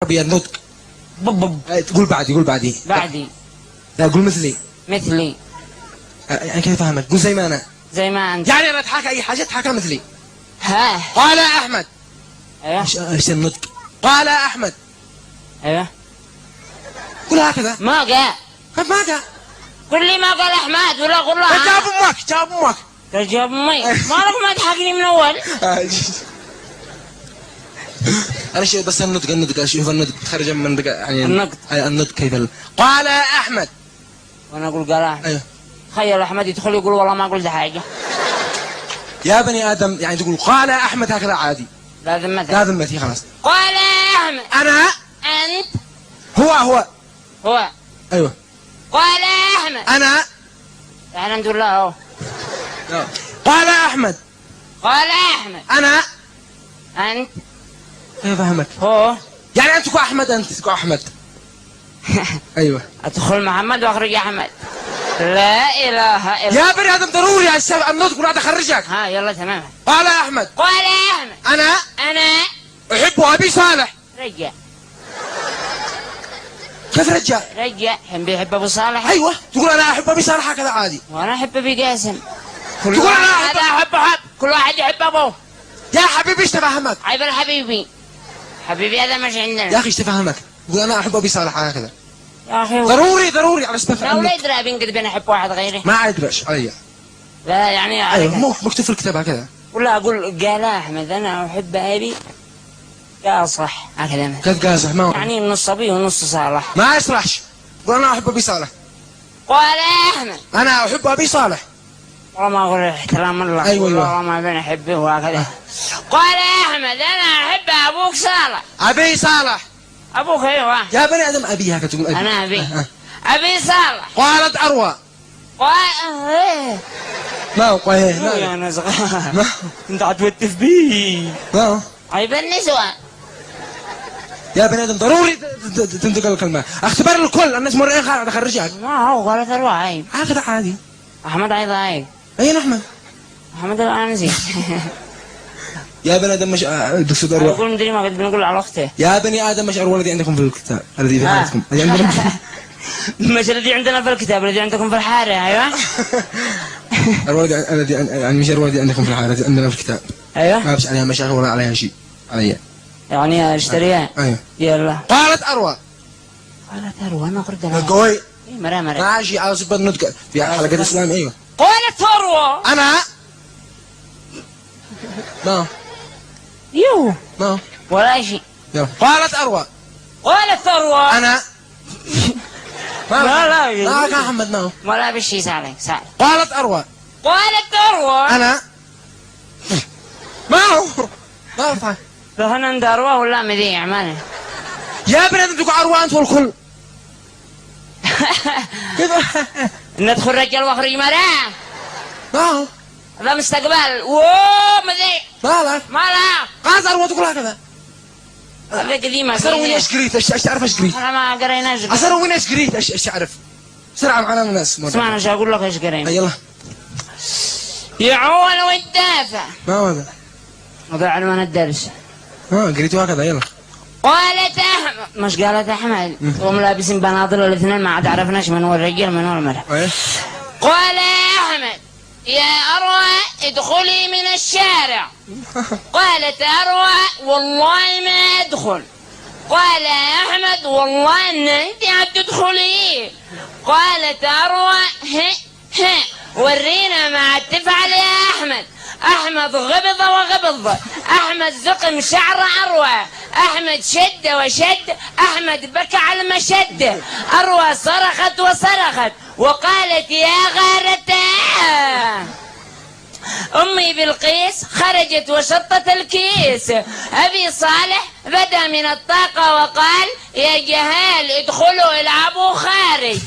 أبيض نطق. بب. قول بعدي قول بعدي. بعدي. لا قول مثلي. مثلي. يعني كيف فهمت؟ قول زي ما أنا. زي ما أنت. يعني أنا أتحاكى أي حاجة أتحاكى مثلي. ها. قال أحمد. أيوه. إيش النطق؟ قال أحمد. أيوه. قول هكذا. ما قال. كيف ما قال؟ قل لي ما قال أحمد ولا قل له. جاب أمك جاب أمك. جاب أمي. ما أعرف ما تحاكيني من أول. أنا شيء بس النطق أشوف النطق تخرج من منطقة يعني. النطق كيف قال أحمد. وأنا أقول قال أحمد. أيوه. تخيل أحمد يدخل يقول والله ما قلت حاجة. يا بني آدم يعني تقول قال أحمد هكذا عادي. لا ذمتك. لا ذمتي خلاص. قال أحمد. أنا. أنت. هو. أيوه. قال أحمد. أنا. يعني الحمد لله أهو. قال أحمد. قال أحمد. أنا. أنت. كيف فهمك؟ هو. يعني أنت تكون أحمد أنت تكون أحمد. أيوه. أدخل محمد وأخرج أحمد. لا إله إلا. يا بني آدم ضروري النطق ولا أخرجك. ها يلا تمام. قال أحمد. قال أحمد. أنا أحب أبي صالح. رجع. كيف رجع؟ رجع هم بيحب أبو صالح. أيوه تقول أنا أحب أبي صالح هكذا عادي. وأنا أحب أبي قاسم. تقول أنا أحب كل واحد يحب أبوه. يا حبيبي ايش تفهمك؟ عيب حبيبي. حبيبي هذا مش عندنا. يا أخي ايش تفهمك؟ تقول أنا أحب أبي صالح هكذا. يا أخي ضروري على سبب لا ولا يدري أبين قد بين أحب واحد غيره. ما أدريش علي. لا يعني أيوه مو مكتوب في الكتاب هكذا. ولا أقول قال أحمد أنا أحب أبي قاصح هكذا. كيف قاصح ما هو؟ يعني نص أبي ونص صالح. ما يصلحش. قول أنا أحب أبي صالح. قال أحمد. أنا أحب أبي صالح. والله ما أقول احترام الله. أيوه والله ما بين أحبه وهكذا. قال أحمد أنا أحب أبوك صالح. أبي صالح. أبوك أيوه. يا بني آدم أبي هكذا تقول أبي. أنا أبي. أبي صالح. قالت أروى. إيه. ما هو قايه. يا أنا صغير. أنت عتوتف بيه. ما هو. عيب النسوة. يا بني آدم ضروري تنتقل الكلمة. اختبر الكل الناس مرئين خالد أخرجك. ما هو قالت أروى عيب. هكذا عادي. أحمد أيضا عيب. أين أحمد؟ أحمد الآن نسيت. يا بني آدم مش دكتور أروى. يقول مدري ما قد بنقول على أخته. يا بني آدم مش أروى الذي عندكم في الكتاب الذي في حياتكم. مش الذي عندنا في الكتاب الذي عندكم في الحارة. أيوة. الذي يعني مش الذي عندكم في الحارة الذي عندنا في الكتاب. أيوة. ما فيش عليها مشاكل ولا عليها شيء. عليها. يعني اشتريها. أيوة. يلا. قالت أروى. قالت أروى أنا قلت لها. قوي. إيه مرة. ماشي عاوز النطق في حلقة الإسلام. أيوة. قالت أروى. أنا. ما. يو. ما. ولا شيء. يلا. قالت أروى. قالت أروى. أنا. لا لا كان محمد ما هو. ولا بشي سالك. قالت أروى. قالت أروى. أنا. ما هو. ما أعرف. فهنا عند أروى ولا مذيع ماني. يا بني أنت تقول أروى أنت والكل. كيف؟ ندخل رجال واخرج مرأة. ما هو. هذا مستقبل. وووو مذيع. ما لا. قالت أروى تقول هكذا. هذا قديمة. أصلا وين إيش قريت؟ إيش تعرف إيش قريت؟ أنا ما قريناش. أصلا وين إيش قريت؟ إيش تعرف؟ بسرعة معنا الناس. اسمع أنا شو أقول لك إيش قرينا. يلا. يعول والدافع. ما هو هذا؟ هذا عنوان الدرس. قريتوا هكذا يلا. قالت أحمد. مش قالت أحمد. هم لابسين بناطيل الاثنين ما عاد عرفناش من هو الرجال من هو المرأة. قال أحمد يا أروى ادخلي من الشارع. قالت أروى والله ما أدخل. قال أحمد والله أن أنت هتدخلي. قالت أروى ها ورينا ما عاد تفعل يا أحمد. أحمد غبض وغبض. أحمد زقم شعر أروى. أحمد شد وشد. أحمد بكى على المشد. أروى صرخت وصرخت وقالت يا غارتها. أمي بلقيس خرجت وشطت الكيس. أبي صالح بدا من الطاقة وقال يا جهال ادخلوا العبوا خارج.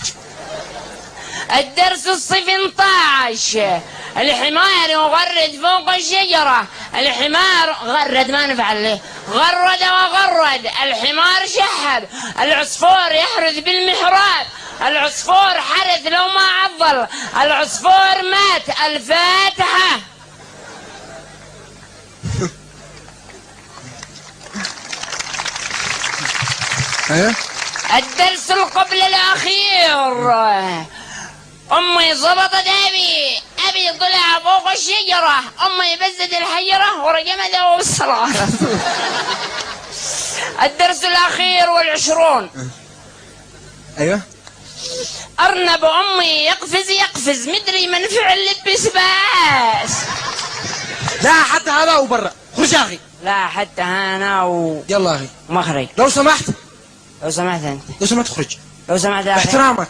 الدرس الصف 18. الحمار يغرد فوق الشجرة. الحمار غرد ما نفعل له. غرد وغرد. الحمار شحب. العصفور يحرث بالمحراب. العصفور حرث لو ما عضل. العصفور مات. الفاتحة. ايوه. الدرس قبل الأخير. أمي ظبطت أبي طلع فوق الشجرة، أمي بزت الحجرة ورجمته بالصلاة. الدرس الأخير والعشرون. ايوه. أرنب أمي يقفز مدري من فعل لبس باس. لا حتى هذا وبرا، خرج يا اخي. لا حتى أنا يلا يا اخي. مخرج. لو سمحت أنت. لو سمحت خرج. لو سمحت يا أخي. باحترامك.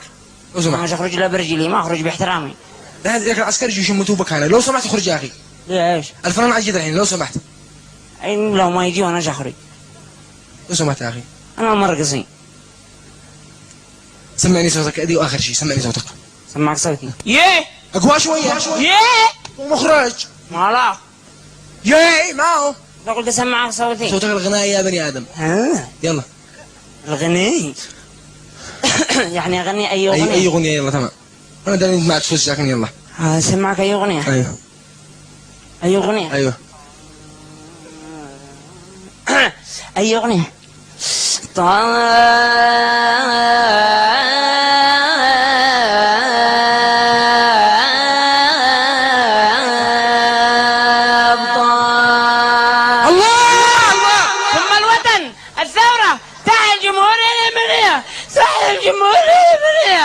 لو سمحت. مش أخرج لا برجلي، ما أخرج باحترامي. لا هذا العسكري يجوا يشمتوا بك هنا، لو سمحت خرج يا اخي. ليه ايش؟ الفنان عجيد الحين لو سمحت. لو ما يجي وانا اخرج. لو سمحت يا اخي. انا مرقصين. سمعني صوتك ادي واخر شيء، سمعني صوتك. سمعك صوتي. اقوى شويه. ومخرج. ما لا. ما هو. لو قلت اسمعك صوتي. صوتك الغنائي يا بني ادم. يلا. الغنائي. يعني اغني اي اغنيه. اي اغنيه يلا تمام. انا داري ما تفوز لكن يلا. سمعك اي اغنيه. ايوه. اي اغنيه. ايوه. اي اغنيه.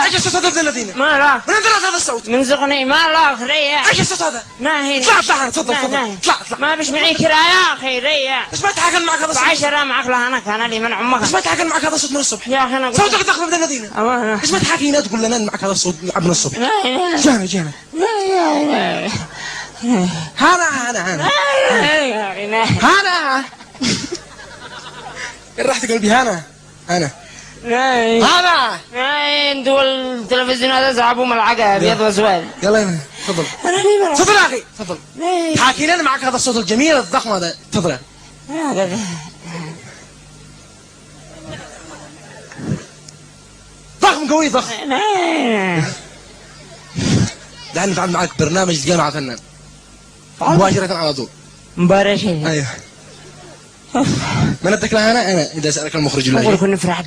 ايش الصوت هذا الذين؟ ما لا. من انت هذا الصوت؟ من زغني ما لا ريا. ايش الصوت هذا؟ ما هي. اطلع تفضل اطلع. ما بش معي كرا يا اخي ريا. ايش ما تحاكل معك هذا الصوت؟ 10 معك لهناك انا اللي من عمك. ايش ما تحاكل معك هذا الصوت من الصبح؟ يا اخي انا صوتك تخرب من الذين. ايش ما تحاكينا تقول لنا معك هذا الصوت من الصبح؟ جانا. هانا راح تقول بي هانا انتوا التلفزيون هذا زعبوا ملعقه ابيض واسود. يلا تفضل. تفضل يا اخي تفضل. حاكي لنا معك هذا الصوت الجميل الضخم هذا، تفضل. ضخم قوي ضخم. دعني نفعل معك برنامج تلقى مع فنان مباشرة على طول. مباشرة. ايوه. من ادك لها انا اذا سالك المخرج. اقول كنا نفرح